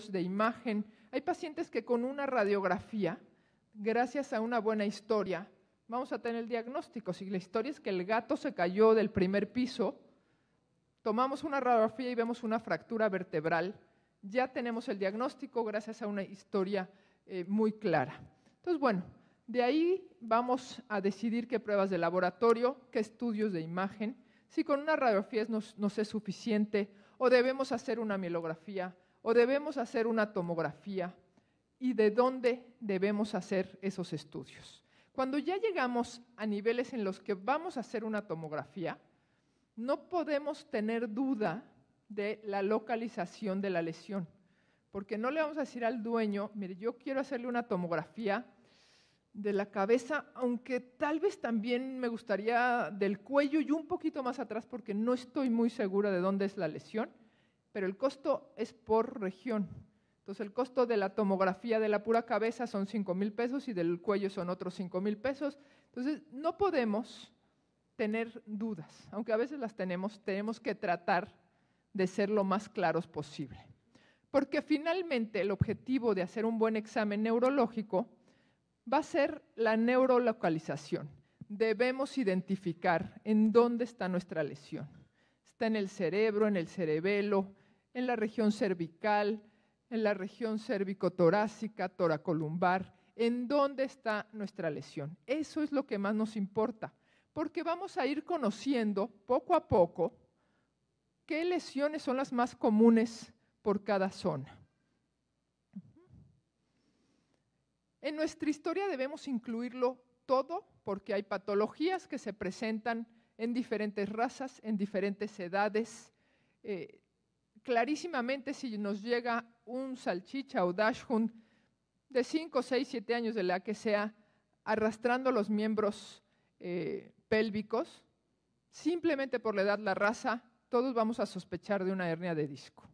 estudios de imagen. Hay pacientes que con una radiografía, gracias a una buena historia, vamos a tener el diagnóstico. Si la historia es que el gato se cayó del primer piso, tomamos una radiografía y vemos una fractura vertebral, ya tenemos el diagnóstico gracias a una historia muy clara. Entonces, bueno, de ahí vamos a decidir qué pruebas de laboratorio, qué estudios de imagen, si con una radiografía nos es suficiente, o debemos hacer una mielografía, o debemos hacer una tomografía, y de dónde debemos hacer esos estudios. Cuando ya llegamos a niveles en los que vamos a hacer una tomografía, no podemos tener duda de la localización de la lesión, porque no le vamos a decir al dueño, mire, yo quiero hacerle una tomografía de la cabeza, aunque tal vez también me gustaría del cuello y un poquito más atrás, porque no estoy muy segura de dónde es la lesión, pero el costo es por región. Entonces, el costo de la tomografía de la pura cabeza son 5,000 pesos y del cuello son otros 5,000 pesos. Entonces, no podemos tener dudas, aunque a veces las tenemos que tratar de ser lo más claros posible. Porque finalmente el objetivo de hacer un buen examen neurológico va a ser la neurolocalización. Debemos identificar en dónde está nuestra lesión. Está en el cerebro, en el cerebelo, en la región cervical, en la región cervicotorácica, toracolumbar, en dónde está nuestra lesión. Eso es lo que más nos importa, porque vamos a ir conociendo poco a poco qué lesiones son las más comunes por cada zona. En nuestra historia debemos incluirlo todo, porque hay patologías que se presentan en diferentes razas, en diferentes edades. Clarísimamente, si nos llega un salchicha o dachshund de 5, 6, 7 años de la que sea, arrastrando los miembros pélvicos, simplemente por la edad, la raza, todos vamos a sospechar de una hernia de disco,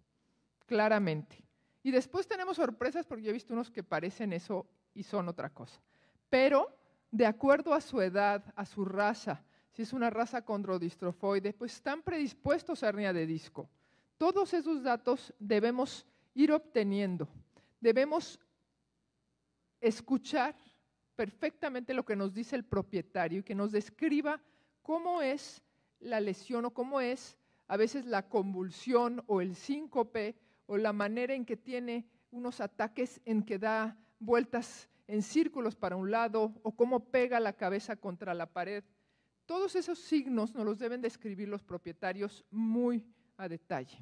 claramente. Y después tenemos sorpresas, porque yo he visto unos que parecen eso y son otra cosa. Pero, de acuerdo a su edad, a su raza, si es una raza condrodistrofoide, pues están predispuestos a hernia de disco. Todos esos datos debemos ir obteniendo. Debemos escuchar perfectamente lo que nos dice el propietario y que nos describa cómo es la lesión o cómo es a veces la convulsión o el síncope o la manera en que tiene unos ataques en que da vueltas en círculos para un lado o cómo pega la cabeza contra la pared. Todos esos signos nos los deben describir los propietarios muy a detalle.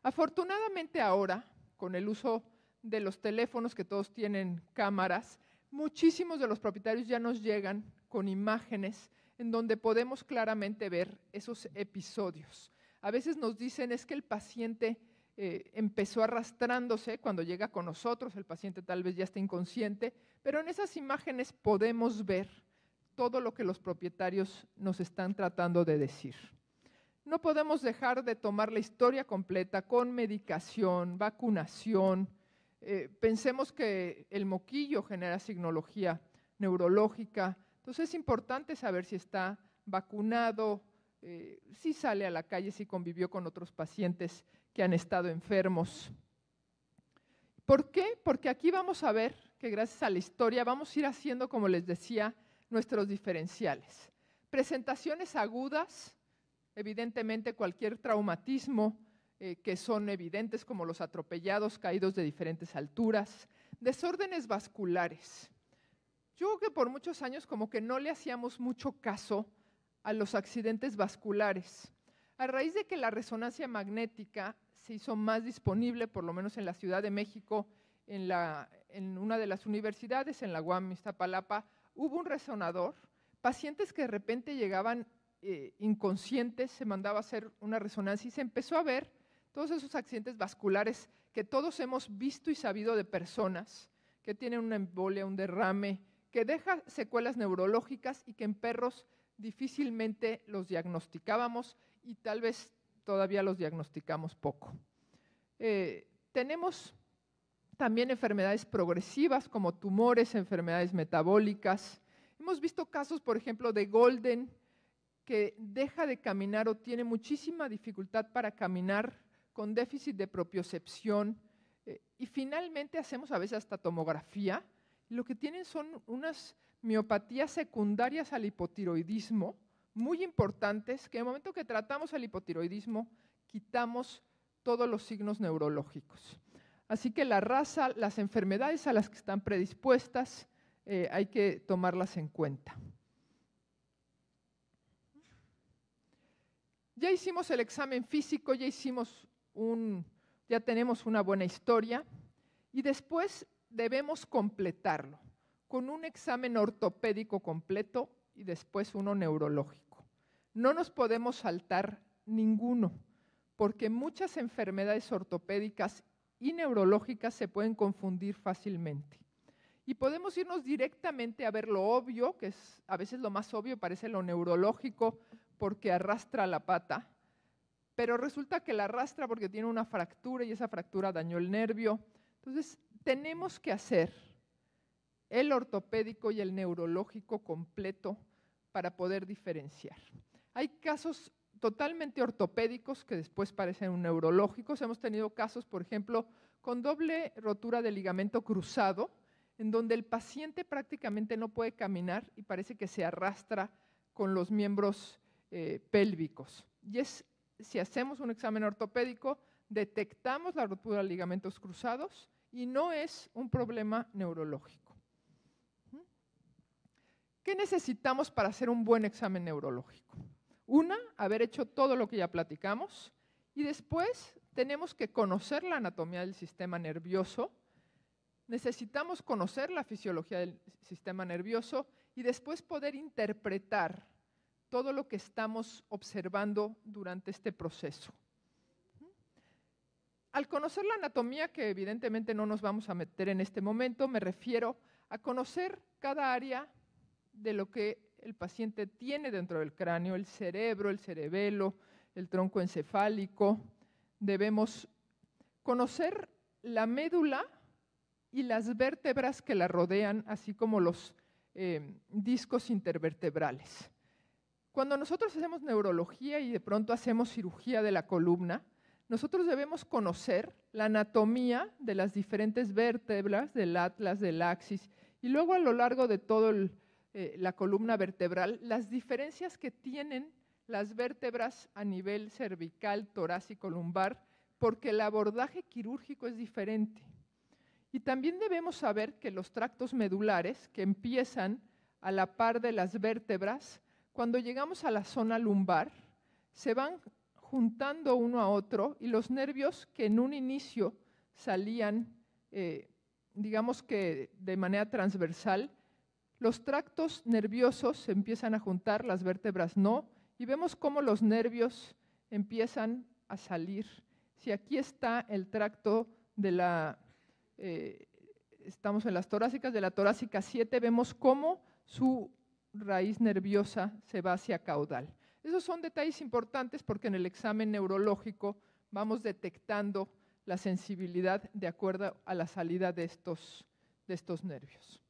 Afortunadamente ahora, con el uso de los teléfonos que todos tienen cámaras, muchísimos de los propietarios ya nos llegan con imágenes en donde podemos claramente ver esos episodios. A veces nos dicen es que el paciente empezó arrastrándose cuando llega con nosotros, el paciente tal vez ya está inconsciente, pero en esas imágenes podemos ver todo lo que los propietarios nos están tratando de decir. No podemos dejar de tomar la historia completa con medicación, vacunación. Pensemos que el moquillo genera signología neurológica, entonces es importante saber si está vacunado, si sale a la calle, si convivió con otros pacientes que han estado enfermos. ¿Por qué? Porque aquí vamos a ver que gracias a la historia vamos a ir haciendo, como les decía, nuestros diferenciales. Presentaciones agudas, evidentemente cualquier traumatismo que son evidentes como los atropellados, caídos de diferentes alturas, desórdenes vasculares. Yo creo que por muchos años como que no le hacíamos mucho caso a los accidentes vasculares. A raíz de que la resonancia magnética se hizo más disponible, por lo menos en la Ciudad de México, en una de las universidades, en la UAM Iztapalapa, hubo un resonador, pacientes que de repente llegaban inconscientes, se mandaba a hacer una resonancia y se empezó a ver todos esos accidentes vasculares que todos hemos visto y sabido de personas que tienen una embolia, un derrame, que deja secuelas neurológicas y que en perros difícilmente los diagnosticábamos y tal vez todavía los diagnosticamos poco. Tenemos también enfermedades progresivas como tumores, enfermedades metabólicas. Hemos visto casos, por ejemplo, de Golden, que deja de caminar o tiene muchísima dificultad para caminar con déficit de propiocepción, Y finalmente hacemos a veces hasta tomografía. Lo que tienen son unas miopatías secundarias al hipotiroidismo, muy importantes, que en el momento que tratamos el hipotiroidismo, quitamos todos los signos neurológicos. Así que la raza, las enfermedades a las que están predispuestas, hay que tomarlas en cuenta. Ya hicimos el examen físico, ya tenemos una buena historia y después debemos completarlo con un examen ortopédico completo y después uno neurológico. No nos podemos saltar ninguno, porque muchas enfermedades ortopédicas y neurológicas se pueden confundir fácilmente. Y podemos irnos directamente a ver lo obvio, que es a veces lo más obvio, parece lo neurológico, porque arrastra la pata, pero resulta que la arrastra porque tiene una fractura y esa fractura dañó el nervio. Entonces, tenemos que hacer el ortopédico y el neurológico completo para poder diferenciar. Hay casos totalmente ortopédicos que después parecen neurológicos. Hemos tenido casos, por ejemplo, con doble rotura del ligamento cruzado, en donde el paciente prácticamente no puede caminar y parece que se arrastra con los miembros pélvicos. Y si hacemos un examen ortopédico, detectamos la rotura de ligamentos cruzados y no es un problema neurológico. ¿Qué necesitamos para hacer un buen examen neurológico? Una, haber hecho todo lo que ya platicamos, y después tenemos que conocer la anatomía del sistema nervioso, necesitamos conocer la fisiología del sistema nervioso y después poder interpretar todo lo que estamos observando durante este proceso. Al conocer la anatomía, que evidentemente no nos vamos a meter en este momento, me refiero a conocer cada área de lo que el paciente tiene dentro del cráneo, el cerebro, el cerebelo, el tronco encefálico. Debemos conocer la médula y las vértebras que la rodean, así como los discos intervertebrales. Cuando nosotros hacemos neurología y de pronto hacemos cirugía de la columna, nosotros debemos conocer la anatomía de las diferentes vértebras, del atlas, del axis, y luego a lo largo de toda la columna vertebral, las diferencias que tienen las vértebras a nivel cervical, torácico, lumbar, porque el abordaje quirúrgico es diferente. Y también debemos saber que los tractos medulares, que empiezan a la par de las vértebras, cuando llegamos a la zona lumbar, se van juntando uno a otro y los nervios que en un inicio salían, digamos que de manera transversal, los tractos nerviosos se empiezan a juntar, las vértebras no, y vemos cómo los nervios empiezan a salir. Si aquí está el tracto de estamos en las torácicas, de la torácica 7, vemos cómo su raíz nerviosa se va hacia caudal. Esos son detalles importantes porque en el examen neurológico vamos detectando la sensibilidad de acuerdo a la salida de estos nervios.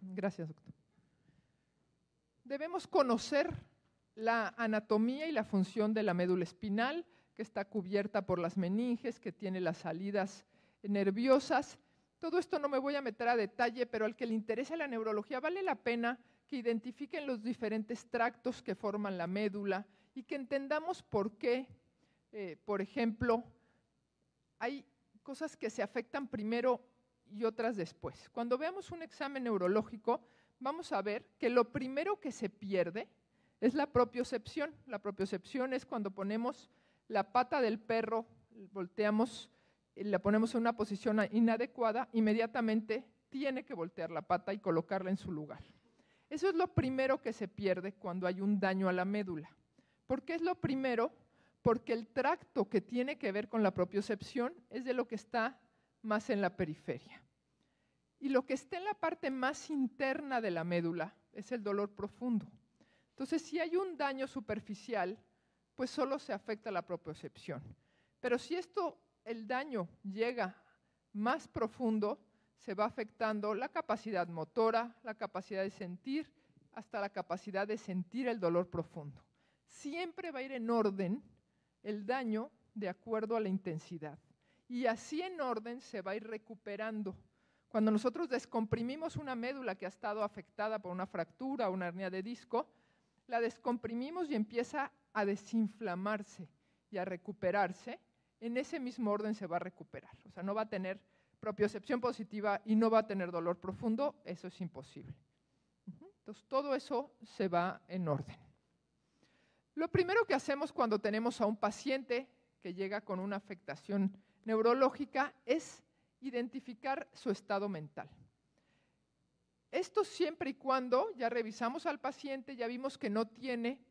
Gracias, doctor. Debemos conocer la anatomía y la función de la médula espinal, que está cubierta por las meninges, que tiene las salidas nerviosas. Todo esto no me voy a meter a detalle, pero al que le interesa la neurología vale la pena que identifiquen los diferentes tractos que forman la médula y que entendamos por qué, por ejemplo, hay cosas que se afectan primero y otras después. Cuando veamos un examen neurológico, vamos a ver que lo primero que se pierde es la propiocepción. La propiocepción es cuando ponemos la pata del perro, volteamos, la ponemos en una posición inadecuada, inmediatamente tiene que voltear la pata y colocarla en su lugar. Eso es lo primero que se pierde cuando hay un daño a la médula. ¿Por qué es lo primero? Porque el tracto que tiene que ver con la propiocepción es de lo que está más en la periferia. Y lo que está en la parte más interna de la médula es el dolor profundo. Entonces, si hay un daño superficial, pues solo se afecta la propiocepción. Pero si el daño llega más profundo, se va afectando la capacidad motora, la capacidad de sentir, hasta la capacidad de sentir el dolor profundo. Siempre va a ir en orden el daño de acuerdo a la intensidad. Y así en orden se va a ir recuperando. Cuando nosotros descomprimimos una médula que ha estado afectada por una fractura o una hernia de disco, la descomprimimos y empieza a desinflamarse y a recuperarse. En ese mismo orden se va a recuperar. O sea, no va a tener propiocepción positiva y no va a tener dolor profundo, eso es imposible. Entonces, todo eso se va en orden. Lo primero que hacemos cuando tenemos a un paciente que llega con una afectación neurológica es identificar su estado mental. Esto siempre y cuando ya revisamos al paciente, ya vimos que no tiene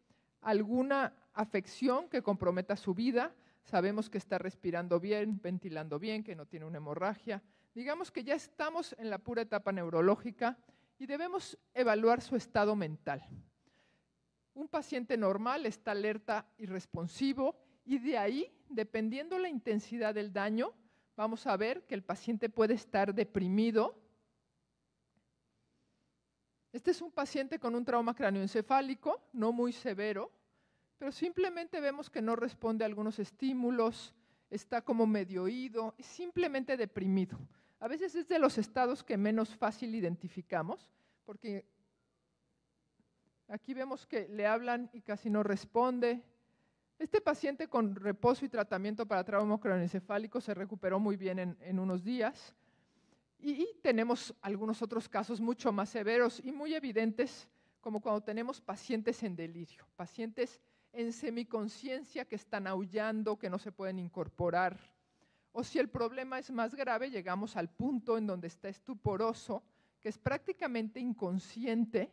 alguna afección que comprometa su vida, sabemos que está respirando bien, ventilando bien, que no tiene una hemorragia. Digamos que ya estamos en la pura etapa neurológica y debemos evaluar su estado mental. Un paciente normal está alerta y responsivo y de ahí, dependiendo la intensidad del daño, vamos a ver que el paciente puede estar deprimido. Este es un paciente con un trauma cráneoencefálico, no muy severo, pero simplemente vemos que no responde a algunos estímulos, está como medio oído, es simplemente deprimido. A veces es de los estados que menos fácil identificamos, porque aquí vemos que le hablan y casi no responde. Este paciente con reposo y tratamiento para trauma craneoencefálico se recuperó muy bien en unos días. Y tenemos algunos otros casos mucho más severos y muy evidentes, como cuando tenemos pacientes en delirio, pacientes en semiconsciencia que están aullando, que no se pueden incorporar. O si el problema es más grave, llegamos al punto en donde está estuporoso, que es prácticamente inconsciente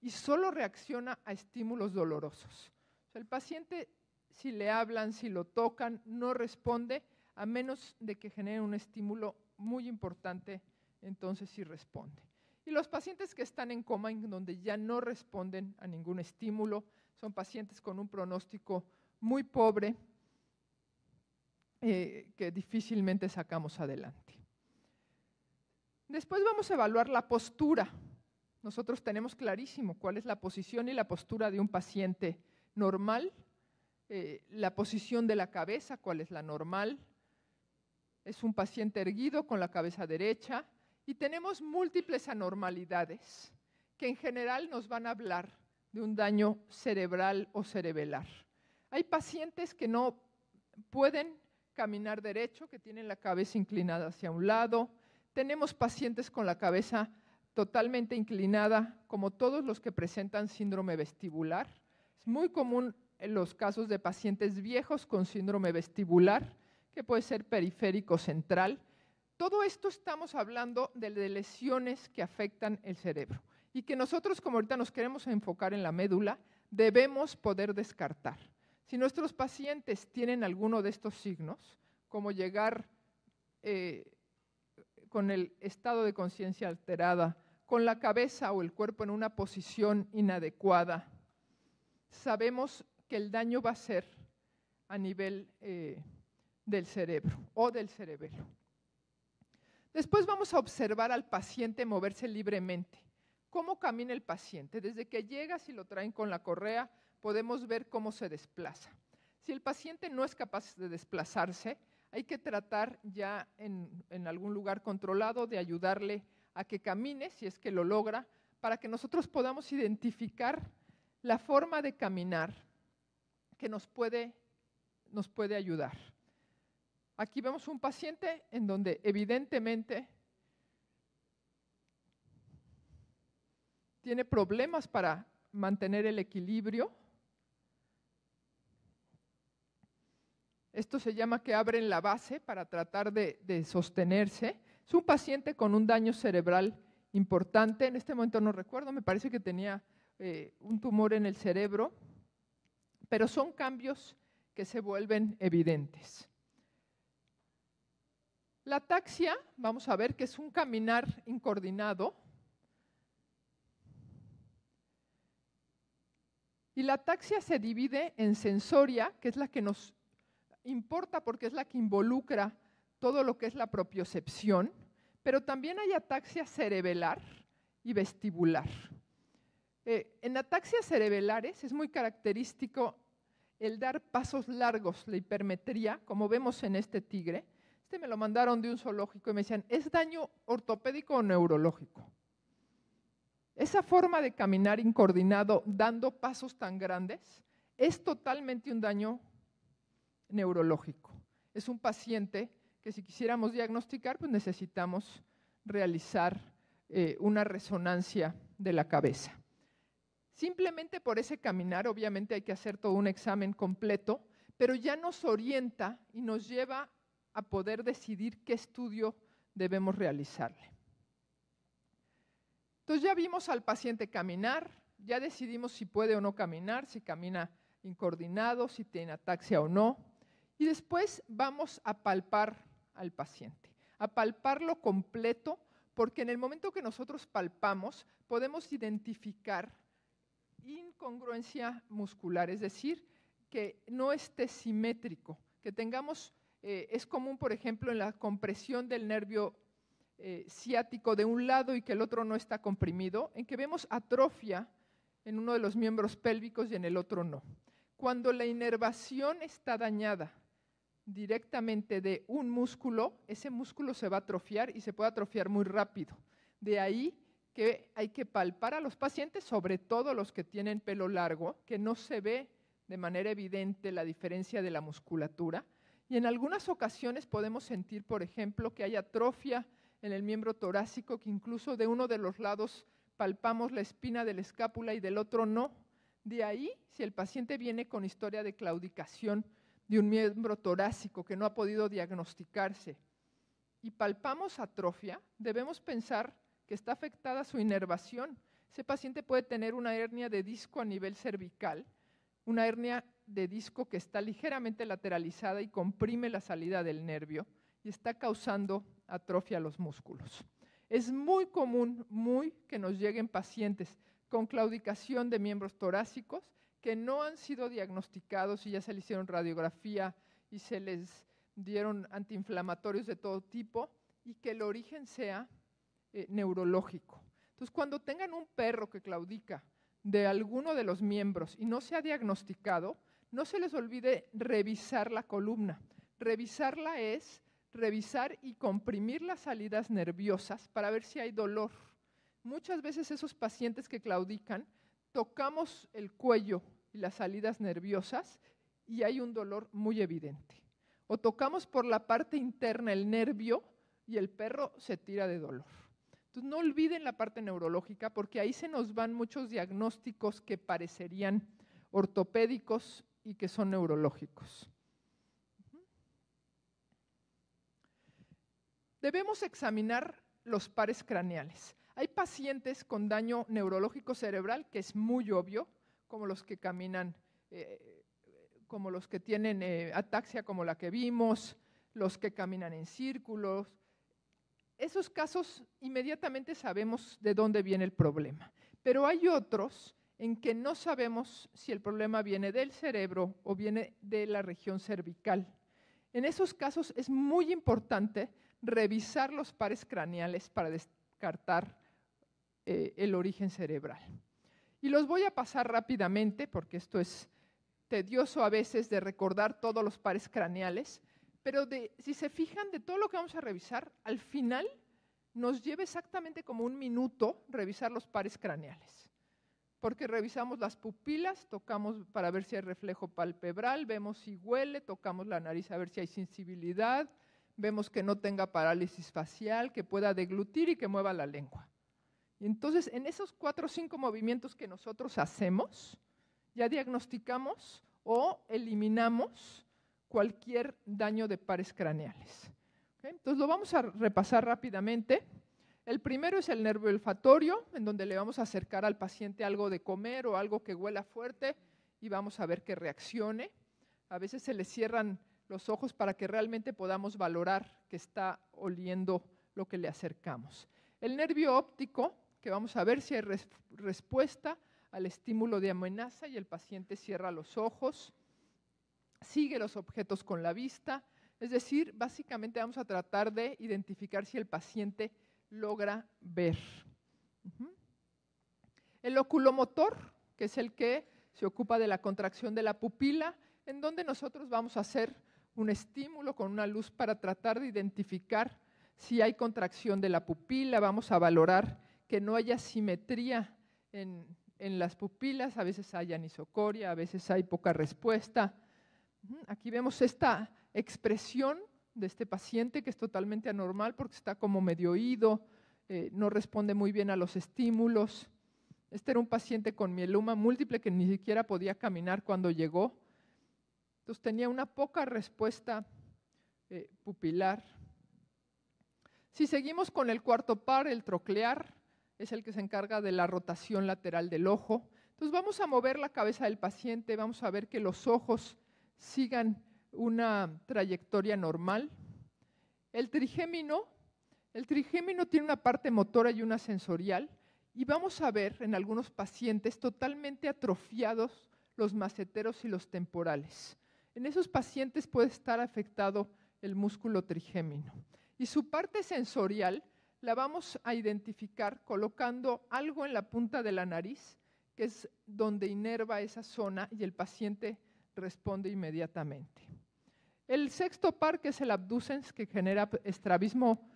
y solo reacciona a estímulos dolorosos. O sea, el paciente, si le hablan, si lo tocan, no responde, a menos de que genere un estímulo muy importante, entonces sí responde. Y los pacientes que están en coma, en donde ya no responden a ningún estímulo, son pacientes con un pronóstico muy pobre que difícilmente sacamos adelante. Después vamos a evaluar la postura. Nosotros tenemos clarísimo cuál es la posición y la postura de un paciente normal, la posición de la cabeza, cuál es la normal. Es un paciente erguido con la cabeza derecha y tenemos múltiples anormalidades que en general nos van a hablar de un daño cerebral o cerebelar. Hay pacientes que no pueden caminar derecho, que tienen la cabeza inclinada hacia un lado. Tenemos pacientes con la cabeza totalmente inclinada, como todos los que presentan síndrome vestibular. Es muy común en los casos de pacientes viejos con síndrome vestibular, que puede ser periférico central. Todo esto estamos hablando de lesiones que afectan el cerebro y que nosotros, como ahorita nos queremos enfocar en la médula, debemos poder descartar. Si nuestros pacientes tienen alguno de estos signos, como llegar con el estado de conciencia alterada, con la cabeza o el cuerpo en una posición inadecuada, sabemos que el daño va a ser a nivel del cerebro o del cerebelo. Después vamos a observar al paciente moverse libremente. ¿Cómo camina el paciente? Desde que llega, si lo traen con la correa, podemos ver cómo se desplaza. Si el paciente no es capaz de desplazarse, hay que tratar ya en algún lugar controlado de ayudarle a que camine, si es que lo logra, para que nosotros podamos identificar la forma de caminar que nos puede ayudar. Aquí vemos un paciente en donde evidentemente tiene problemas para mantener el equilibrio. Esto se llama que abren la base para tratar de sostenerse. Es un paciente con un daño cerebral importante. En este momento no recuerdo, me parece que tenía un tumor en el cerebro, pero son cambios que se vuelven evidentes. La ataxia, vamos a ver que es un caminar incoordinado. Y la ataxia se divide en sensoria, que es la que nos importa porque es la que involucra todo lo que es la propiocepción, pero también hay ataxia cerebelar y vestibular. En ataxias cerebelares es muy característico el dar pasos largos, la hipermetría, como vemos en este tigre. Este me lo mandaron de un zoológico y me decían, ¿es daño ortopédico o neurológico? Esa forma de caminar incoordinado, dando pasos tan grandes, es totalmente un daño neurológico. Es un paciente que si quisiéramos diagnosticar, pues necesitamos realizar una resonancia de la cabeza. Simplemente por ese caminar, obviamente hay que hacer todo un examen completo, pero ya nos orienta y nos lleva a poder decidir qué estudio debemos realizarle. Entonces ya vimos al paciente caminar, ya decidimos si puede o no caminar, si camina incoordinado, si tiene ataxia o no, y después vamos a palpar al paciente, a palparlo completo, porque en el momento que nosotros palpamos podemos identificar incongruencia muscular, es decir, que no esté simétrico, que tengamos, es común, por ejemplo, en la compresión del nervio ciático de un lado y que el otro no está comprimido, en que vemos atrofia en uno de los miembros pélvicos y en el otro no. Cuando la inervación está dañada directamente de un músculo, ese músculo se va a atrofiar y se puede atrofiar muy rápido. De ahí que hay que palpar a los pacientes, sobre todo los que tienen pelo largo, que no se ve de manera evidente la diferencia de la musculatura. Y en algunas ocasiones podemos sentir, por ejemplo, que hay atrofia en el miembro torácico, que incluso de uno de los lados palpamos la espina de la escápula y del otro no. De ahí, si el paciente viene con historia de claudicación de un miembro torácico que no ha podido diagnosticarse y palpamos atrofia, debemos pensar que está afectada su inervación. Ese paciente puede tener una hernia de disco a nivel cervical, una hernia de disco que está ligeramente lateralizada y comprime la salida del nervio y está causando atrofia a los músculos. Es muy común, que nos lleguen pacientes con claudicación de miembros torácicos que no han sido diagnosticados y ya se les hicieron radiografía y se les dieron antiinflamatorios de todo tipo y que el origen sea neurológico. Entonces, cuando tengan un perro que claudica de alguno de los miembros y no se ha diagnosticado, no se les olvide revisar la columna. Revisarla es revisar y comprimir las salidas nerviosas para ver si hay dolor. Muchas veces esos pacientes que claudican, tocamos el cuello y las salidas nerviosas y hay un dolor muy evidente. O tocamos por la parte interna el nervio y el perro se tira de dolor. Entonces no olviden la parte neurológica porque ahí se nos van muchos diagnósticos que parecerían ortopédicos y que son neurológicos. Debemos examinar los pares craneales. Hay pacientes con daño neurológico cerebral que es muy obvio, como los que caminan, como los que tienen ataxia como la que vimos, los que caminan en círculos. Esos casos inmediatamente sabemos de dónde viene el problema, pero hay otros en que no sabemos si el problema viene del cerebro o viene de la región cervical. En esos casos es muy importante revisar los pares craneales para descartar el origen cerebral. Y los voy a pasar rápidamente porque esto es tedioso a veces de recordar todos los pares craneales, pero si se fijan de todo lo que vamos a revisar, al final nos lleva exactamente como un minuto revisar los pares craneales. Porque revisamos las pupilas, tocamos para ver si hay reflejo palpebral, vemos si huele, tocamos la nariz a ver si hay sensibilidad, vemos que no tenga parálisis facial, que pueda deglutir y que mueva la lengua. Y entonces, en esos 4 o 5 movimientos que nosotros hacemos, ya diagnosticamos o eliminamos cualquier daño de pares craneales. ¿Okay? Entonces, lo vamos a repasar rápidamente. El primero es el nervio olfatorio, en donde le vamos a acercar al paciente algo de comer o algo que huela fuerte y vamos a ver que reaccione. A veces se le cierran los ojos para que realmente podamos valorar que está oliendo lo que le acercamos. El nervio óptico, que vamos a ver si hay respuesta al estímulo de amenaza y el paciente cierra los ojos, sigue los objetos con la vista, es decir, básicamente vamos a tratar de identificar si el paciente logra ver. El oculomotor, que es el que se ocupa de la contracción de la pupila, en donde nosotros vamos a hacer un estímulo con una luz para tratar de identificar si hay contracción de la pupila. Vamos a valorar que no haya simetría en las pupilas, a veces hay anisocoria, a veces hay poca respuesta. Aquí vemos esta expresión de este paciente que es totalmente anormal porque está como medio oído, no responde muy bien a los estímulos. Este era un paciente con mieloma múltiple que ni siquiera podía caminar cuando llegó. Entonces tenía una poca respuesta pupilar. Si seguimos con el cuarto par, el troclear, es el que se encarga de la rotación lateral del ojo. Entonces vamos a mover la cabeza del paciente, vamos a ver que los ojos sigan una trayectoria normal. El trigémino tiene una parte motora y una sensorial, y vamos a ver en algunos pacientes totalmente atrofiados los maceteros y los temporales. En esos pacientes puede estar afectado el músculo trigémino. Y su parte sensorial la vamos a identificar colocando algo en la punta de la nariz, que es donde inerva esa zona y el paciente responde inmediatamente. El sexto par, que es el abducens, que genera estrabismo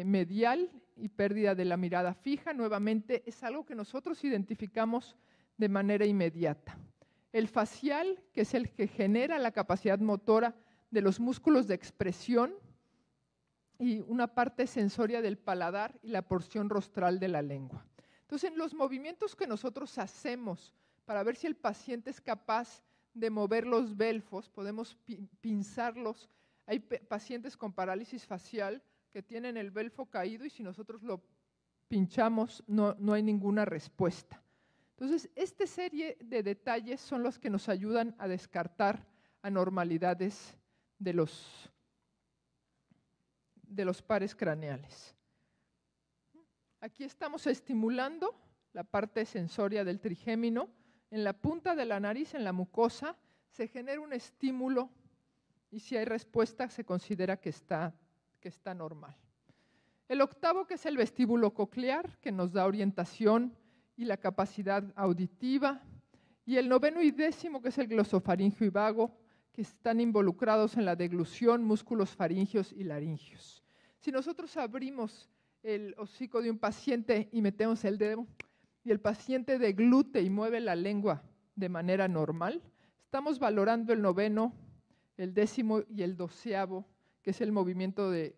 medial y pérdida de la mirada fija, nuevamente es algo que nosotros identificamos de manera inmediata. El facial, que es el que genera la capacidad motora de los músculos de expresión, y una parte sensoria del paladar y la porción rostral de la lengua. Entonces, en los movimientos que nosotros hacemos para ver si el paciente es capaz de mover los belfos, podemos pinzarlos. Hay pacientes con parálisis facial que tienen el belfo caído y si nosotros lo pinchamos no hay ninguna respuesta. Entonces, esta serie de detalles son los que nos ayudan a descartar anormalidades de los pares craneales. Aquí estamos estimulando la parte sensoria del trigémino. En la punta de la nariz, en la mucosa, se genera un estímulo y si hay respuesta se considera que está normal. El octavo, que es el vestíbulo coclear, que nos da orientación y la capacidad auditiva. Y el noveno y décimo, que es el glosofaringio y vago, que están involucrados en la deglución, músculos faringios y laringios. Si nosotros abrimos el hocico de un paciente y metemos el dedo y el paciente deglute y mueve la lengua de manera normal, estamos valorando el noveno, el décimo y el doceavo, que es el movimiento de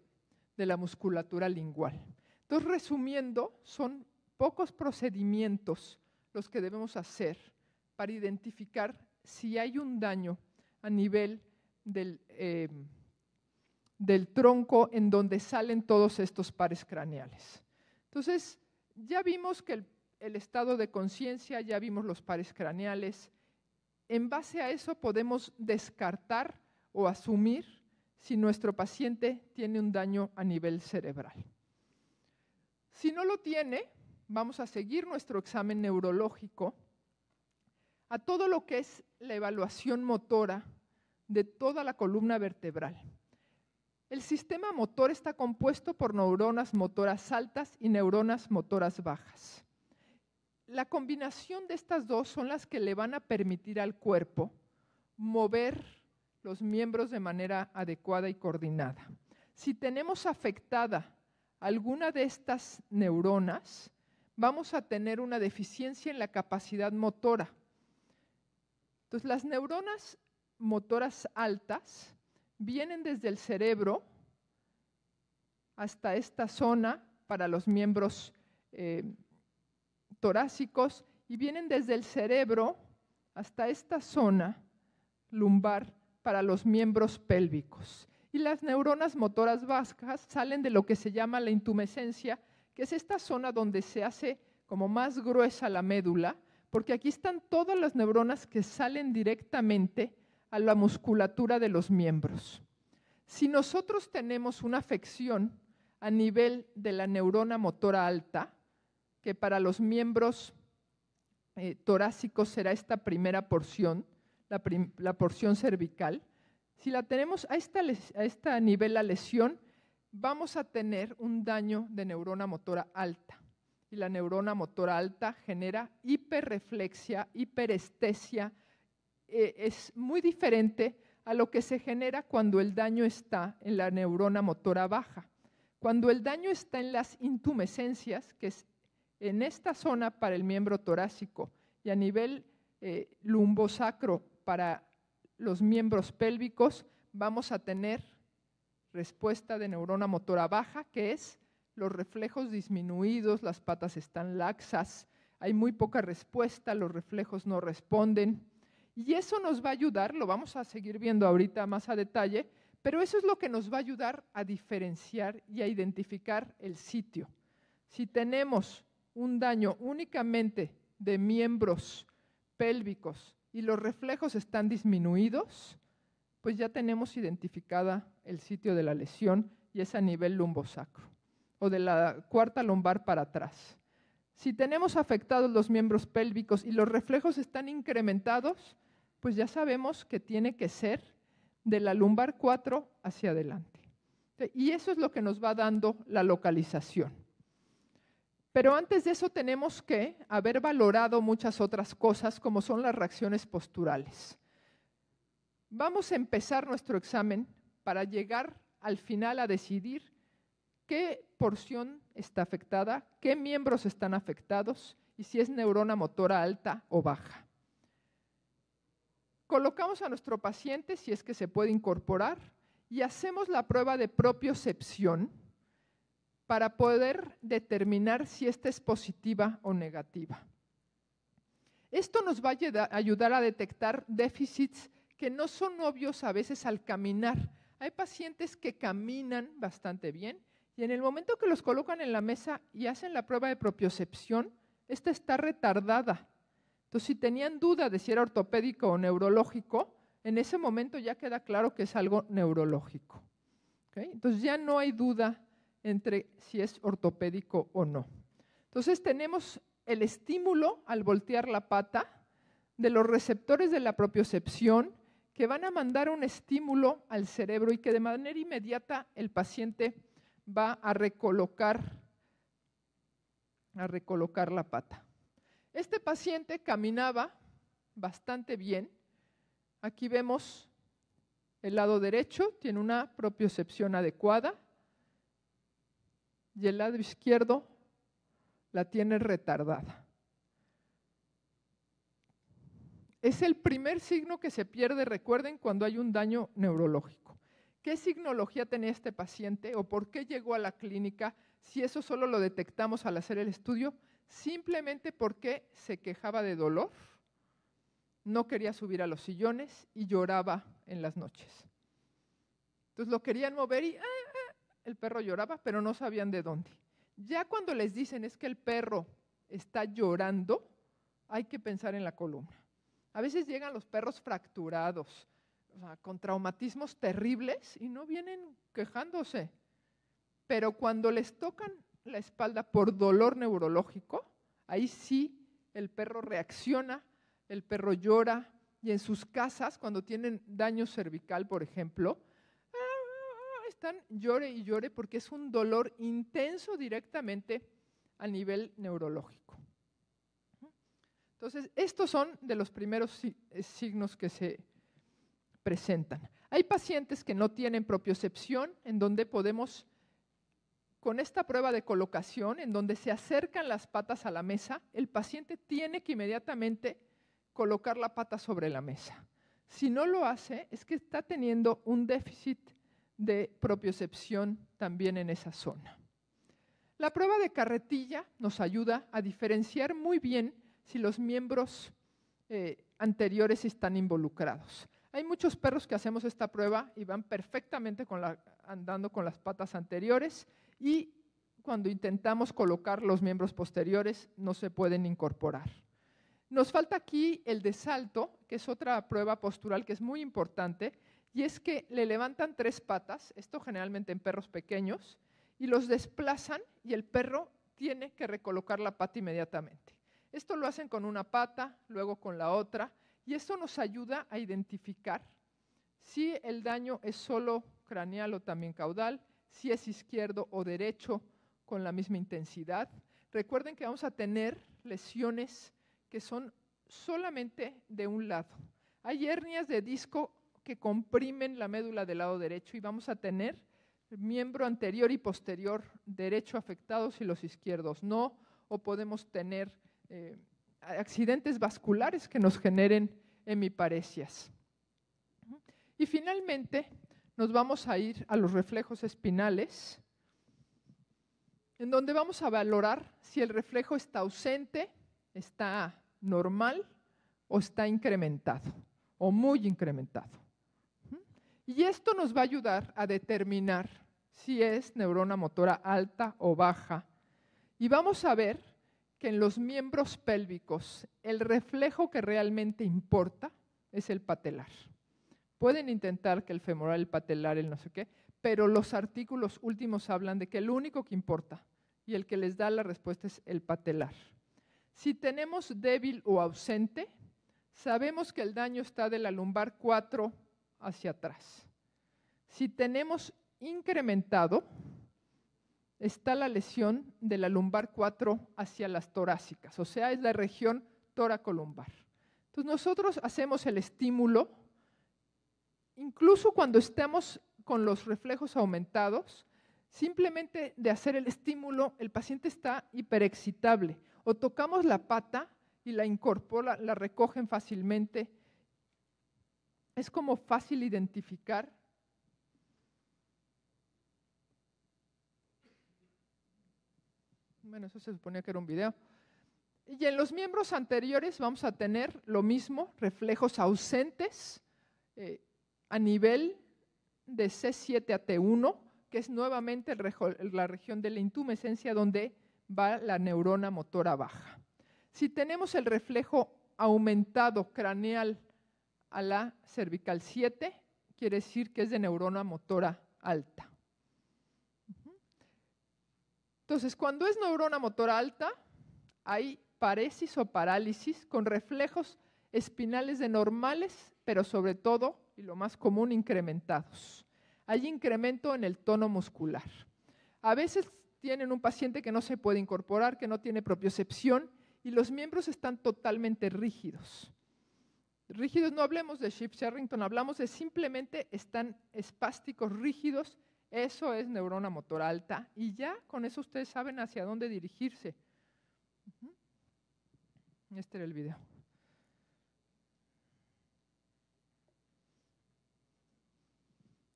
la musculatura lingual. Entonces, resumiendo, son pocos procedimientos los que debemos hacer para identificar si hay un daño a nivel del tronco en donde salen todos estos pares craneales. Entonces, ya vimos que el estado de conciencia, ya vimos los pares craneales. En base a eso podemos descartar o asumir si nuestro paciente tiene un daño a nivel cerebral. Si no lo tiene, vamos a seguir nuestro examen neurológico a todo lo que es la evaluación motora de toda la columna vertebral. El sistema motor está compuesto por neuronas motoras altas y neuronas motoras bajas. La combinación de estas dos son las que le van a permitir al cuerpo mover los miembros de manera adecuada y coordinada. Si tenemos afectada alguna de estas neuronas, vamos a tener una deficiencia en la capacidad motora. Entonces, las neuronas motoras altas vienen desde el cerebro hasta esta zona para los miembros torácicos y vienen desde el cerebro hasta esta zona lumbar para los miembros pélvicos. Y las neuronas motoras bajas salen de lo que se llama la intumescencia, que es esta zona donde se hace como más gruesa la médula, porque aquí están todas las neuronas que salen directamente a la musculatura de los miembros. Si nosotros tenemos una afección a nivel de la neurona motora alta, que para los miembros torácicos será esta primera porción, la porción cervical, si la tenemos a este nivel la lesión, vamos a tener un daño de neurona motora alta. Y la neurona motora alta genera hiperreflexia, hiperestesia, es muy diferente a lo que se genera cuando el daño está en la neurona motora baja. Cuando el daño está en las intumescencias, que es en esta zona para el miembro torácico y a nivel lumbosacro para los miembros pélvicos, vamos a tener respuesta de neurona motora baja, que es los reflejos disminuidos, las patas están laxas, hay muy poca respuesta, los reflejos no responden. Y eso nos va a ayudar, lo vamos a seguir viendo ahorita más a detalle, pero eso es lo que nos va a ayudar a diferenciar y a identificar el sitio. Si tenemos un daño únicamente de miembros pélvicos y los reflejos están disminuidos, pues ya tenemos identificada el sitio de la lesión y es a nivel lumbosacro o de la cuarta lumbar para atrás. Si tenemos afectados los miembros pélvicos y los reflejos están incrementados, pues ya sabemos que tiene que ser de la lumbar 4 hacia adelante. Y eso es lo que nos va dando la localización. Pero antes de eso tenemos que haber valorado muchas otras cosas, como son las reacciones posturales. Vamos a empezar nuestro examen para llegar al final a decidir qué porción está afectada, qué miembros están afectados y si es neurona motora alta o baja. Colocamos a nuestro paciente, si es que se puede incorporar, y hacemos la prueba de propiocepción para poder determinar si esta es positiva o negativa. Esto nos va a ayudar a detectar déficits que no son obvios a veces al caminar. Hay pacientes que caminan bastante bien y en el momento que los colocan en la mesa y hacen la prueba de propiocepción, esta está retardada. Entonces, si tenían duda de si era ortopédico o neurológico, en ese momento ya queda claro que es algo neurológico. ¿Okay? Entonces, ya no hay duda entre si es ortopédico o no. Entonces, tenemos el estímulo al voltear la pata de los receptores de la propiocepción que van a mandar un estímulo al cerebro y que de manera inmediata el paciente va a recolocar la pata. Este paciente caminaba bastante bien. Aquí vemos el lado derecho, tiene una propiocepción adecuada y el lado izquierdo la tiene retardada. Es el primer signo que se pierde, recuerden, cuando hay un daño neurológico. ¿Qué signología tenía este paciente o por qué llegó a la clínica? Si eso solo lo detectamos al hacer el estudio, simplemente porque se quejaba de dolor, no quería subir a los sillones y lloraba en las noches. Entonces lo querían mover y el perro lloraba, pero no sabían de dónde. Ya cuando les dicen es que el perro está llorando, hay que pensar en la columna. A veces llegan los perros fracturados, o sea, con traumatismos terribles y no vienen quejándose. Pero cuando les tocan la espalda por dolor neurológico, ahí sí el perro reacciona, el perro llora y en sus casas, cuando tienen daño cervical, por ejemplo, están llore y llore porque es un dolor intenso directamente a nivel neurológico. Entonces, estos son de los primeros signos que se presentan. Hay pacientes que no tienen propiocepción, en donde podemos, con esta prueba de colocación, en donde se acercan las patas a la mesa, el paciente tiene que inmediatamente colocar la pata sobre la mesa. Si no lo hace, es que está teniendo un déficit de propiocepción también en esa zona. La prueba de carretilla nos ayuda a diferenciar muy bien si los miembros anteriores están involucrados. Hay muchos perros que hacemos esta prueba y van perfectamente andando con las patas anteriores y cuando intentamos colocar los miembros posteriores no se pueden incorporar. Nos falta aquí el de salto, que es otra prueba postural que es muy importante, y es que le levantan 3 patas, esto generalmente en perros pequeños, y los desplazan y el perro tiene que recolocar la pata inmediatamente. Esto lo hacen con una pata, luego con la otra, y esto nos ayuda a identificar si el daño es solo craneal o también caudal, si es izquierdo o derecho con la misma intensidad. Recuerden que vamos a tener lesiones que son solamente de un lado. Hay hernias de disco que comprimen la médula del lado derecho y vamos a tener el miembro anterior y posterior derecho afectados y los izquierdos no, o podemos tener accidentes vasculares que nos generen hemiparesias. Y finalmente nos vamos a ir a los reflejos espinales, en donde vamos a valorar si el reflejo está ausente, está normal o está incrementado o muy incrementado. Y esto nos va a ayudar a determinar si es neurona motora alta o baja. Y vamos a ver que en los miembros pélvicos el reflejo que realmente importa es el patelar. Pueden intentar que el femoral, el patelar, el no sé qué, pero los artículos últimos hablan de que el único que importa y el que les da la respuesta es el patelar. Si tenemos débil o ausente, sabemos que el daño está de la lumbar 4 hacia atrás. Si tenemos incrementado, está la lesión de la lumbar 4 hacia las torácicas, o sea, es la región toracolumbar. Entonces nosotros hacemos el estímulo, incluso cuando estamos con los reflejos aumentados, simplemente de hacer el estímulo, el paciente está hiperexcitable, o tocamos la pata y la incorpora, la recogen fácilmente. Es como fácil identificar. Bueno, eso se suponía que era un video. Y en los miembros anteriores vamos a tener lo mismo, reflejos ausentes a nivel de C7 a T1, que es nuevamente la región de la intumescencia donde va la neurona motora baja. Si tenemos el reflejo aumentado craneal a la cervical 7, quiere decir que es de neurona motora alta. Entonces, cuando es neurona motora alta, hay paresis o parálisis con reflejos espinales de normales, pero sobre todo, y lo más común, incrementados. Hay incremento en el tono muscular. A veces tienen un paciente que no se puede incorporar, que no tiene propiocepción, y los miembros están totalmente rígidos. Rígidos, no hablemos de Shipp-Sherrington, hablamos de simplemente están espásticos, rígidos. Eso es neurona motora alta y ya con eso ustedes saben hacia dónde dirigirse. Este era el video.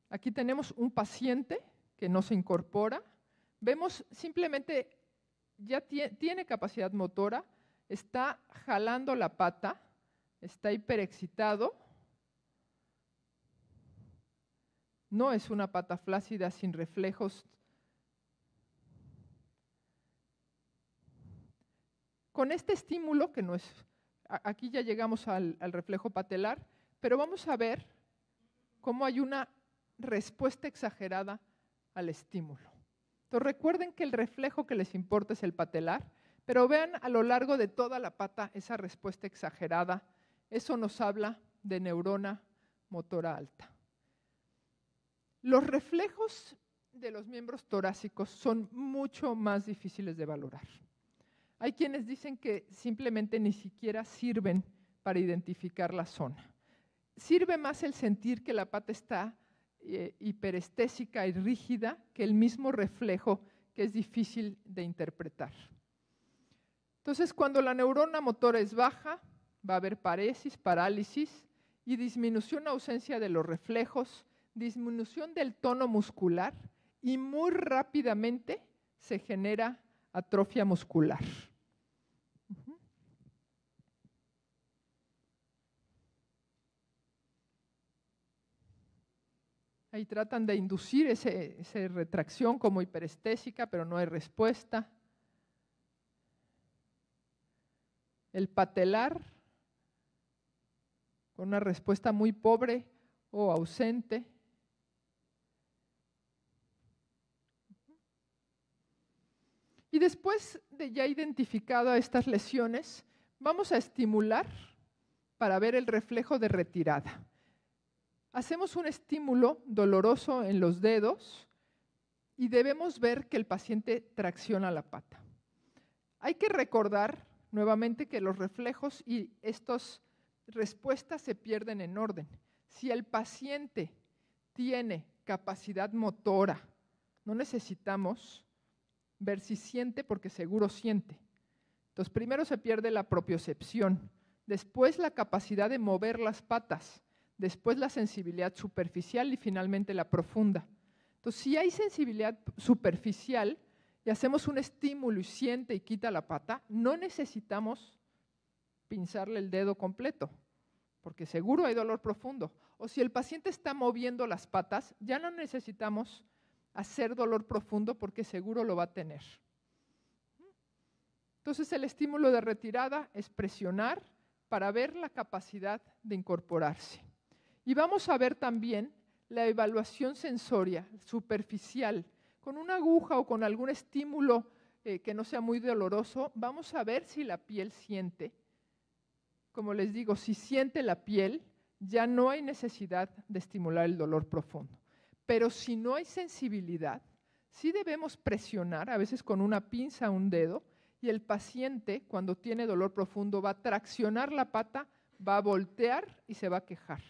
Aquí tenemos un paciente que no se incorpora. Vemos simplemente, ya tiene capacidad motora, está jalando la pata, está hiperexcitado. No es una pata flácida sin reflejos. Con este estímulo, que no es, aquí ya llegamos al reflejo patelar, pero vamos a ver cómo hay una respuesta exagerada al estímulo. Entonces recuerden que el reflejo que les importa es el patelar, pero vean a lo largo de toda la pata esa respuesta exagerada. Eso nos habla de neurona motora alta. Los reflejos de los miembros torácicos son mucho más difíciles de valorar. Hay quienes dicen que simplemente ni siquiera sirven para identificar la zona. Sirve más el sentir que la pata está hiperestésica y rígida que el mismo reflejo que es difícil de interpretar. Entonces, cuando la neurona motora es baja, va a haber paresis, parálisis y disminución o ausencia de los reflejos, disminución del tono muscular y muy rápidamente se genera atrofia muscular. Ahí tratan de inducir esa retracción como hiperestésica, pero no hay respuesta. El patelar, con una respuesta muy pobre o ausente. Y después de ya identificado estas lesiones, vamos a estimular para ver el reflejo de retirada. Hacemos un estímulo doloroso en los dedos y debemos ver que el paciente tracciona la pata. Hay que recordar nuevamente que los reflejos y estos respuestas se pierden en orden. Si el paciente tiene capacidad motora, no necesitamos ver si siente, porque seguro siente. Entonces, primero se pierde la propiocepción, después la capacidad de mover las patas, después la sensibilidad superficial y finalmente la profunda. Entonces, si hay sensibilidad superficial y hacemos un estímulo y siente y quita la pata, no necesitamos pinzarle el dedo completo, porque seguro hay dolor profundo. O si el paciente está moviendo las patas, ya no necesitamos hacer dolor profundo porque seguro lo va a tener. Entonces, el estímulo de retirada es presionar para ver la capacidad de incorporarse. Y vamos a ver también la evaluación sensoria superficial. Con una aguja o con algún estímulo que no sea muy doloroso, vamos a ver si la piel siente. Como les digo, si siente la piel, ya no hay necesidad de estimular el dolor profundo. Pero si no hay sensibilidad, sí debemos presionar, a veces con una pinza o un dedo, y el paciente, cuando tiene dolor profundo, va a traccionar la pata, va a voltear y se va a quejar.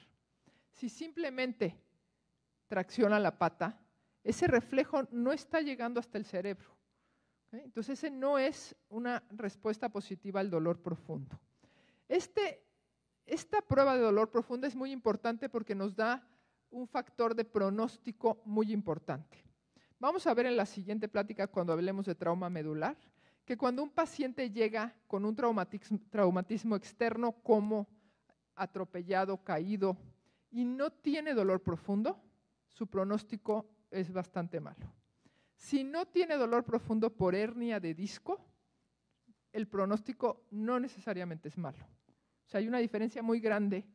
Si simplemente tracciona la pata, ese reflejo no está llegando hasta el cerebro. ¿Okay? Entonces, ese no es una respuesta positiva al dolor profundo. Esta prueba de dolor profundo es muy importante porque nos da un factor de pronóstico muy importante. Vamos a ver en la siguiente plática, cuando hablemos de trauma medular, que cuando un paciente llega con un traumatismo externo como atropellado, caído, y no tiene dolor profundo, su pronóstico es bastante malo. Si no tiene dolor profundo por hernia de disco, el pronóstico no necesariamente es malo. O sea, hay una diferencia muy grande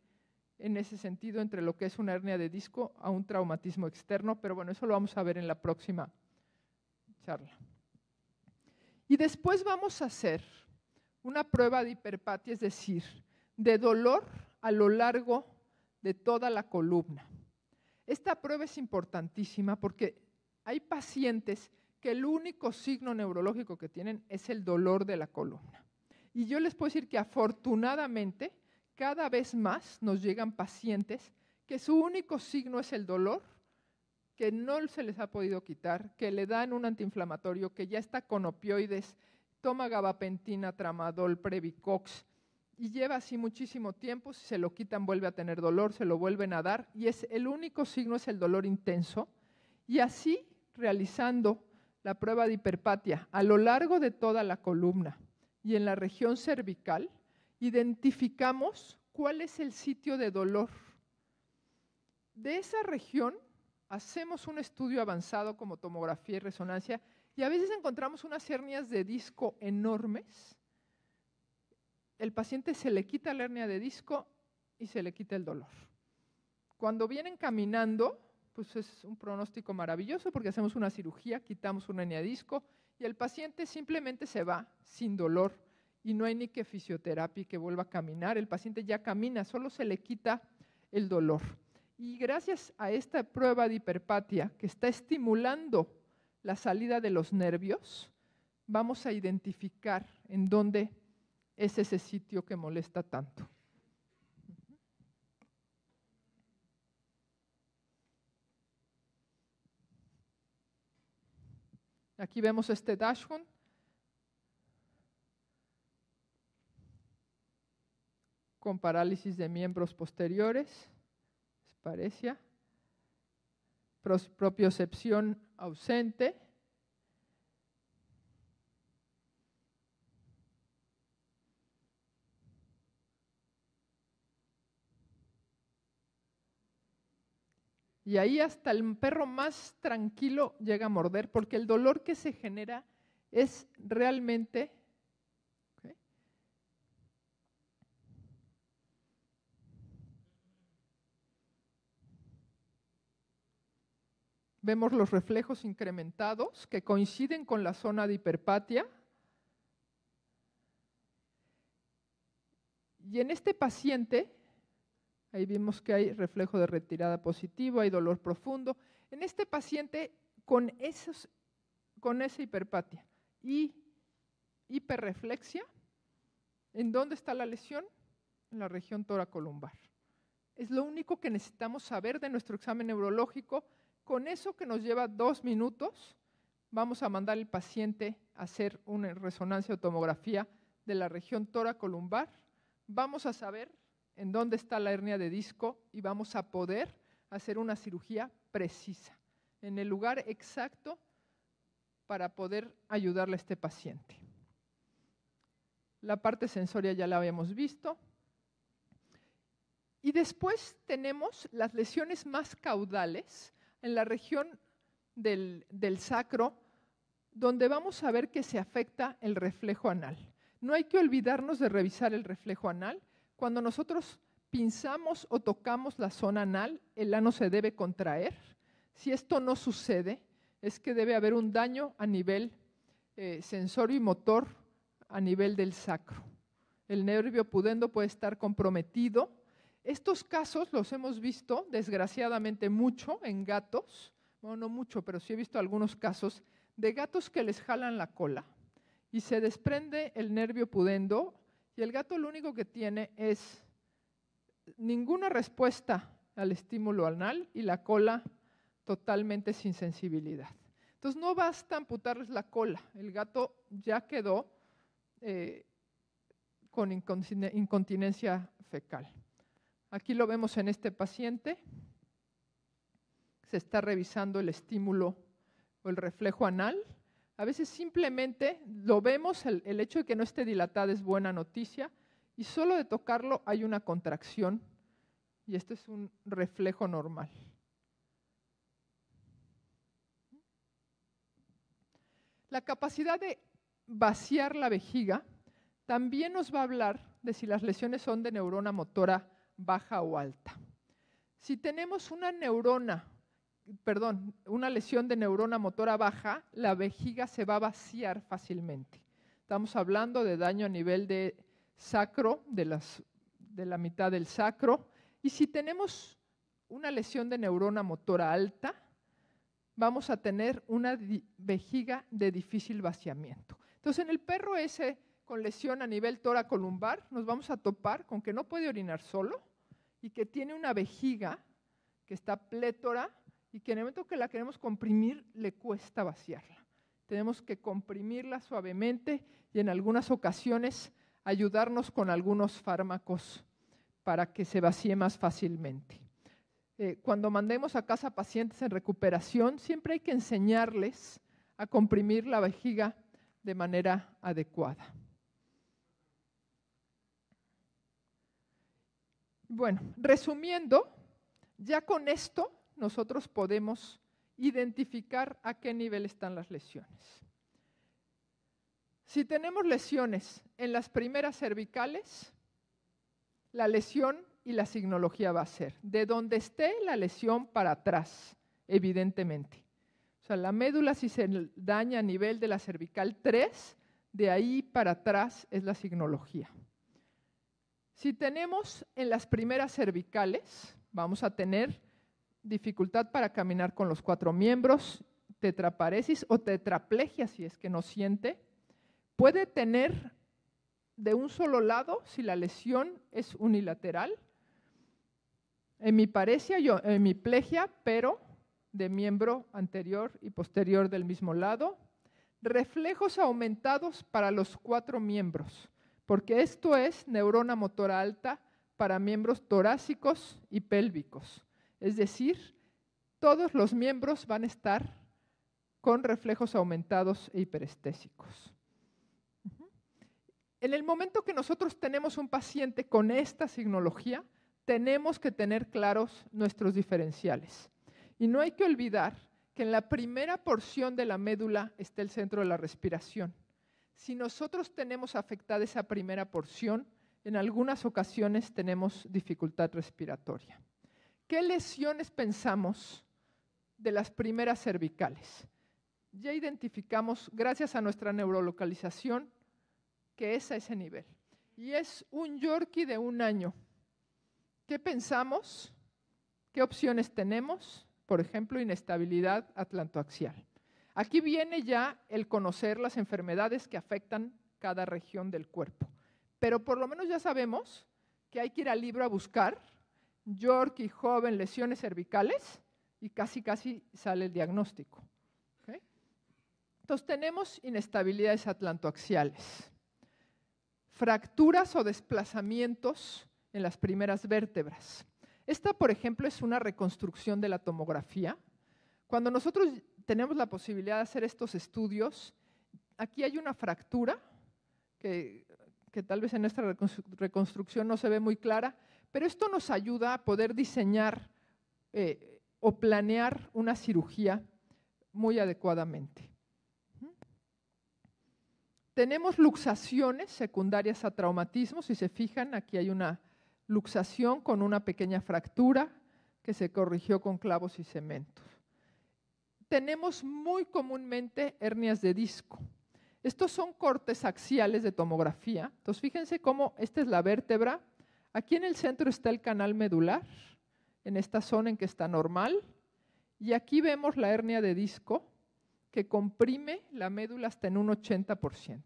en ese sentido entre lo que es una hernia de disco a un traumatismo externo, pero bueno, eso lo vamos a ver en la próxima charla. Y después vamos a hacer una prueba de hiperpatia, es decir, de dolor a lo largo de toda la columna. Esta prueba es importantísima porque hay pacientes que el único signo neurológico que tienen es el dolor de la columna. Y yo les puedo decir que afortunadamente cada vez más nos llegan pacientes que su único signo es el dolor, que no se les ha podido quitar, que le dan un antiinflamatorio, que ya está con opioides, toma gabapentina, tramadol, Previcox, y lleva así muchísimo tiempo. Si se lo quitan vuelve a tener dolor, se lo vuelven a dar, y el único signo es el dolor intenso. Y así, realizando la prueba de hiperpatia a lo largo de toda la columna y en la región cervical, identificamos cuál es el sitio de dolor. De esa región hacemos un estudio avanzado como tomografía y resonancia y a veces encontramos unas hernias de disco enormes. El paciente se le quita la hernia de disco y se le quita el dolor. Cuando vienen caminando, pues es un pronóstico maravilloso porque hacemos una cirugía, quitamos una hernia de disco y el paciente simplemente se va sin dolor y no hay ni que fisioterapia y que vuelva a caminar. El paciente ya camina, solo se le quita el dolor. Y gracias a esta prueba de hiperpatia que está estimulando la salida de los nervios, vamos a identificar en dónde es ese sitio que molesta tanto. Aquí vemos este dashboard. Con parálisis de miembros posteriores, esparesia, propiocepción ausente, y ahí hasta el perro más tranquilo llega a morder porque el dolor que se genera es realmente vemos los reflejos incrementados que coinciden con la zona de hiperpatia. Y en este paciente, ahí vimos que hay reflejo de retirada positivo, hay dolor profundo. En este paciente con esa hiperpatia y hiperreflexia, ¿en dónde está la lesión? en la región toracolumbar. Es lo único que necesitamos saber de nuestro examen neurológico. Con eso, que nos lleva 2 minutos, vamos a mandar al paciente a hacer una resonancia o tomografía de la región toracolumbar. Vamos a saber en dónde está la hernia de disco y vamos a poder hacer una cirugía precisa, en el lugar exacto para poder ayudarle a este paciente. La parte sensoria ya la habíamos visto. Y después tenemos las lesiones más caudales en la región del sacro, donde vamos a ver que se afecta el reflejo anal. No hay que olvidarnos de revisar el reflejo anal. Cuando nosotros pinzamos o tocamos la zona anal, el ano se debe contraer. Si esto no sucede, es que debe haber un daño a nivel sensorio y motor a nivel del sacro. El nervio pudendo puede estar comprometido. Estos casos los hemos visto, desgraciadamente, mucho en gatos. Bueno, no mucho, pero sí he visto algunos casos de gatos que les jalan la cola y se desprende el nervio pudendo y el gato lo único que tiene es ninguna respuesta al estímulo anal y la cola totalmente sin sensibilidad. Entonces no basta amputarles la cola, el gato ya quedó con incontinencia fecal. Aquí lo vemos en este paciente, se está revisando el estímulo o el reflejo anal. A veces simplemente lo vemos, el hecho de que no esté dilatada es buena noticia, y solo de tocarlo hay una contracción, y este es un reflejo normal. La capacidad de vaciar la vejiga también nos va a hablar de si las lesiones son de neurona motora baja o alta. Si tenemos una lesión de neurona motora baja, la vejiga se va a vaciar fácilmente. Estamos hablando de daño a nivel de sacro, de la mitad del sacro. Y si tenemos una lesión de neurona motora alta, vamos a tener una vejiga de difícil vaciamiento. Entonces, en el perro ese con lesión a nivel toracolumbar, nos vamos a topar con que no puede orinar solo y que tiene una vejiga que está plétora y que en el momento que la queremos comprimir, le cuesta vaciarla. Tenemos que comprimirla suavemente y en algunas ocasiones ayudarnos con algunos fármacos para que se vacíe más fácilmente. Cuando mandemos a casa pacientes en recuperación, siempre hay que enseñarles a comprimir la vejiga de manera adecuada. Bueno, resumiendo, ya con esto nosotros podemos identificar a qué nivel están las lesiones. Si tenemos lesiones en las primeras cervicales, la lesión y la signología va a ser de donde esté la lesión para atrás, evidentemente. O sea, la médula si se daña a nivel de la cervical 3, de ahí para atrás es la signología. Si tenemos en las primeras cervicales, vamos a tener dificultad para caminar con los 4 miembros, tetraparesis o tetraplegia si es que no siente. Puede tener de un solo lado si la lesión es unilateral, hemiplegia, pero de miembro anterior y posterior del mismo lado. Reflejos aumentados para los 4 miembros, porque esto es neurona motora alta para miembros torácicos y pélvicos. Es decir, todos los miembros van a estar con reflejos aumentados e hiperestésicos. En el momento que nosotros tenemos un paciente con esta signología, tenemos que tener claros nuestros diferenciales. Y no hay que olvidar que en la primera porción de la médula está el centro de la respiración. Si nosotros tenemos afectada esa primera porción, en algunas ocasiones tenemos dificultad respiratoria. ¿Qué lesiones pensamos de las primeras cervicales? Ya identificamos, gracias a nuestra neurolocalización, que es a ese nivel. Y es un Yorkie de 1 año. ¿Qué pensamos? ¿Qué opciones tenemos? Por ejemplo, inestabilidad atlantoaxial. Aquí viene ya el conocer las enfermedades que afectan cada región del cuerpo. Pero por lo menos ya sabemos que hay que ir al libro a buscar, York y Joven, lesiones cervicales, y casi sale el diagnóstico. ¿Okay? Entonces tenemos inestabilidades atlantoaxiales, fracturas o desplazamientos en las primeras vértebras. Esta, por ejemplo, es una reconstrucción de la tomografía. Cuando nosotros tenemos la posibilidad de hacer estos estudios, aquí hay una fractura que tal vez en esta reconstrucción no se ve muy clara, pero esto nos ayuda a poder diseñar o planear una cirugía muy adecuadamente. Tenemos luxaciones secundarias a traumatismos. Si se fijan, aquí hay una luxación con una pequeña fractura que se corrigió con clavos y cemento. Tenemos muy comúnmente hernias de disco. Estos son cortes axiales de tomografía. Entonces, fíjense cómo esta es la vértebra. Aquí en el centro está el canal medular, en esta zona en que está normal. Y aquí vemos la hernia de disco que comprime la médula hasta en un 80%.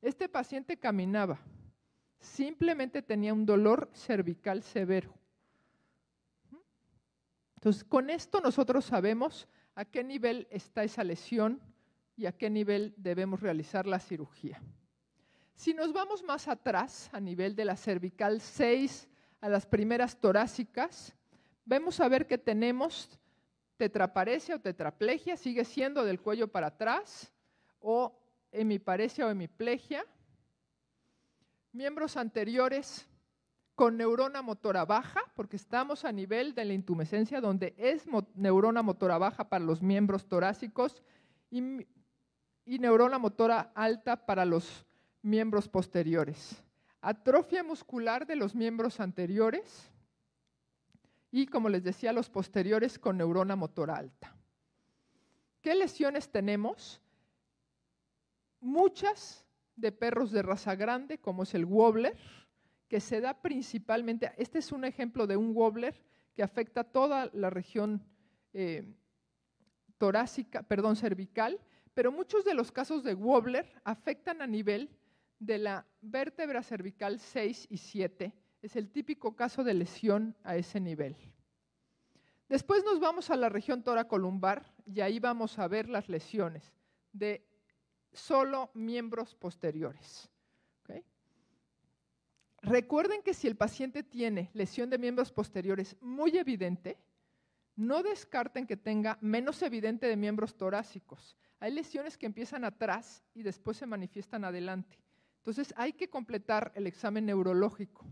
Este paciente caminaba, simplemente tenía un dolor cervical severo. Entonces, con esto nosotros sabemos a qué nivel está esa lesión y a qué nivel debemos realizar la cirugía. Si nos vamos más atrás, a nivel de la cervical 6 a las primeras torácicas, vemos a ver que tenemos tetraparesia o tetraplegia, sigue siendo del cuello para atrás, o hemiparesia o hemiplegia. Miembros anteriores con neurona motora baja, porque estamos a nivel de la intumescencia, donde es neurona motora baja para los miembros torácicos y neurona motora alta para los miembros posteriores. Atrofia muscular de los miembros anteriores y, como les decía, los posteriores con neurona motora alta. ¿Qué lesiones tenemos? Muchas de perros de raza grande, como es el wobbler, que se da principalmente, este es un ejemplo de un wobbler que afecta toda la región cervical, pero muchos de los casos de wobbler afectan a nivel de la vértebra cervical 6 y 7. Es el típico caso de lesión a ese nivel. Después nos vamos a la región toracolumbar y ahí vamos a ver las lesiones de solo miembros posteriores. ¿Okay? Recuerden que si el paciente tiene lesión de miembros posteriores muy evidente, no descarten que tenga menos evidente de miembros torácicos. Hay lesiones que empiezan atrás y después se manifiestan adelante. Entonces hay que completar el examen neurológico.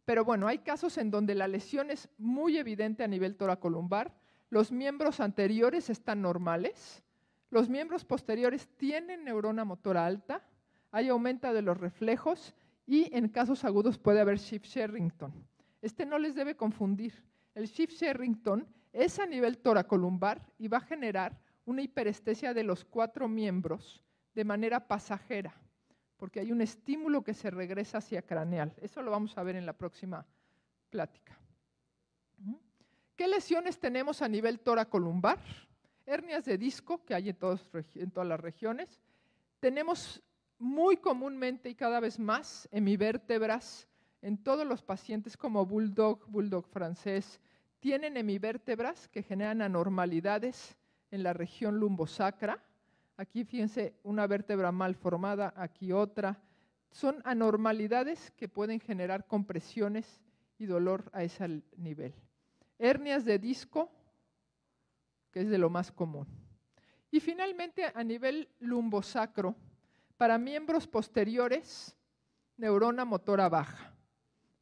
Pero bueno, hay casos en donde la lesión es muy evidente a nivel toracolumbar, los miembros anteriores están normales, los miembros posteriores tienen neurona motora alta, hay aumento de los reflejos y en casos agudos puede haber Schiff-Sherrington. Este no les debe confundir. El Schiff-Sherrington es a nivel toracolumbar y va a generar una hiperestesia de los 4 miembros de manera pasajera, porque hay un estímulo que se regresa hacia craneal. Eso lo vamos a ver en la próxima plática. ¿Qué lesiones tenemos a nivel toracolumbar? Hernias de disco, que hay en todas las regiones. Tenemos muy comúnmente y cada vez más hemivértebras en todos los pacientes como bulldog francés. Tienen hemivértebras que generan anormalidades en la región lumbosacra. Aquí fíjense una vértebra mal formada, aquí otra. Son anormalidades que pueden generar compresiones y dolor a ese nivel. Hernias de disco, que es de lo más común. Y finalmente a nivel lumbosacro, para miembros posteriores, neurona motora baja,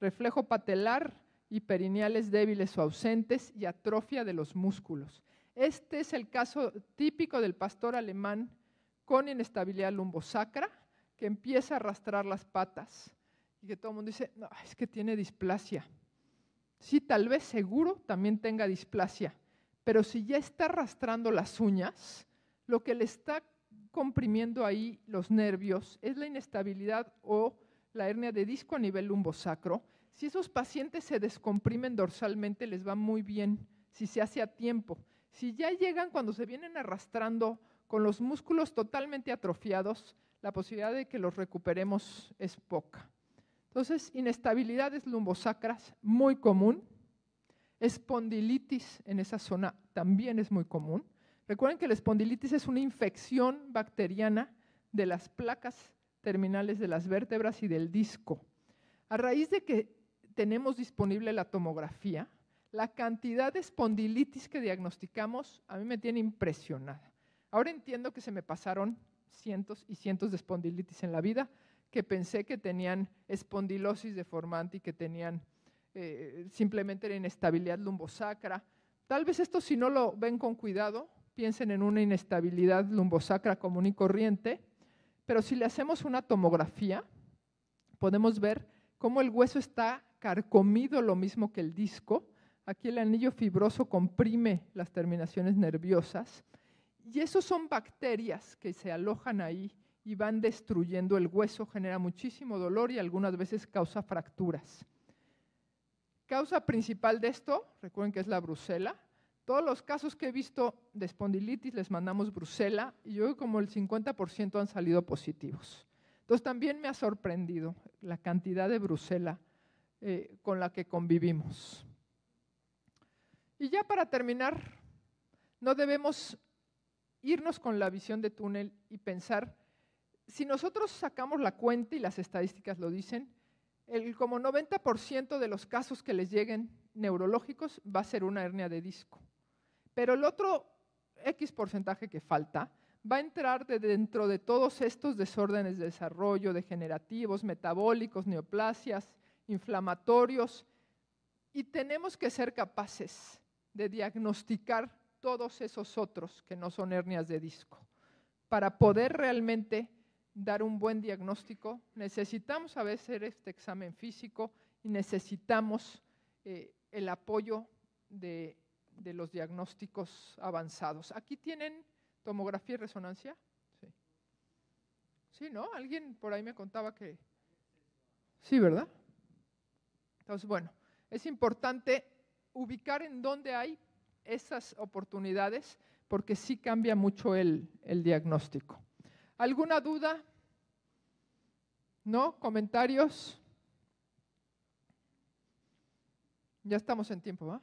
reflejo patelar y perineales débiles o ausentes y atrofia de los músculos. Este es el caso típico del pastor alemán con inestabilidad lumbosacra, que empieza a arrastrar las patas y que todo el mundo dice, no, es que tiene displasia. Sí, tal vez seguro también tenga displasia, pero si ya está arrastrando las uñas, lo que le está comprimiendo ahí los nervios es la inestabilidad o la hernia de disco a nivel lumbosacro. Si esos pacientes se descomprimen dorsalmente, les va muy bien si se hace a tiempo. Si ya llegan cuando se vienen arrastrando con los músculos totalmente atrofiados, la posibilidad de que los recuperemos es poca. Entonces, inestabilidades lumbosacras, muy común. Espondilitis en esa zona también es muy común. Recuerden que la espondilitis es una infección bacteriana de las placas terminales de las vértebras y del disco. A raíz de que tenemos disponible la tomografía, la cantidad de espondilitis que diagnosticamos a mí me tiene impresionada. Ahora entiendo que se me pasaron cientos y cientos de espondilitis en la vida, que pensé que tenían espondilosis deformante y que tenían simplemente la inestabilidad lumbosacra. Tal vez esto, si no lo ven con cuidado, piensen en una inestabilidad lumbosacra común y corriente, pero si le hacemos una tomografía, podemos ver cómo el hueso está carcomido lo mismo que el disco. Aquí el anillo fibroso comprime las terminaciones nerviosas y esos son bacterias que se alojan ahí y van destruyendo el hueso, genera muchísimo dolor y algunas veces causa fracturas. Causa principal de esto, recuerden que es la brucela. Todos los casos que he visto de espondilitis les mandamos brucela y yo como el 50% han salido positivos. Entonces también me ha sorprendido la cantidad de brucela con la que convivimos. Y ya para terminar, no debemos irnos con la visión de túnel y pensar, si nosotros sacamos la cuenta y las estadísticas lo dicen, como 90% de los casos que les lleguen neurológicos va a ser una hernia de disco. Pero el otro X porcentaje que falta va a entrar dentro de todos estos desórdenes de desarrollo, degenerativos, metabólicos, neoplasias, inflamatorios, y tenemos que ser capaces de diagnosticar todos esos otros que no son hernias de disco. Para poder realmente dar un buen diagnóstico, necesitamos a veces hacer este examen físico y necesitamos el apoyo de los diagnósticos avanzados. Aquí tienen tomografía y resonancia. Sí. Sí, ¿no? Alguien por ahí me contaba que… Sí, ¿verdad? Entonces, bueno, es importante ubicar en dónde hay esas oportunidades porque sí cambia mucho el diagnóstico. ¿Alguna duda? ¿No? ¿Comentarios? Ya estamos en tiempo, ¿va?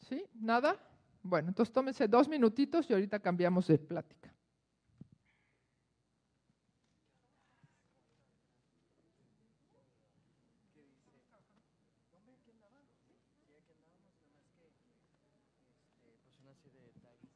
¿Sí? ¿Nada? Bueno, entonces tómense 2 minutitos y ahorita cambiamos de plática. Pues una serie de detalles.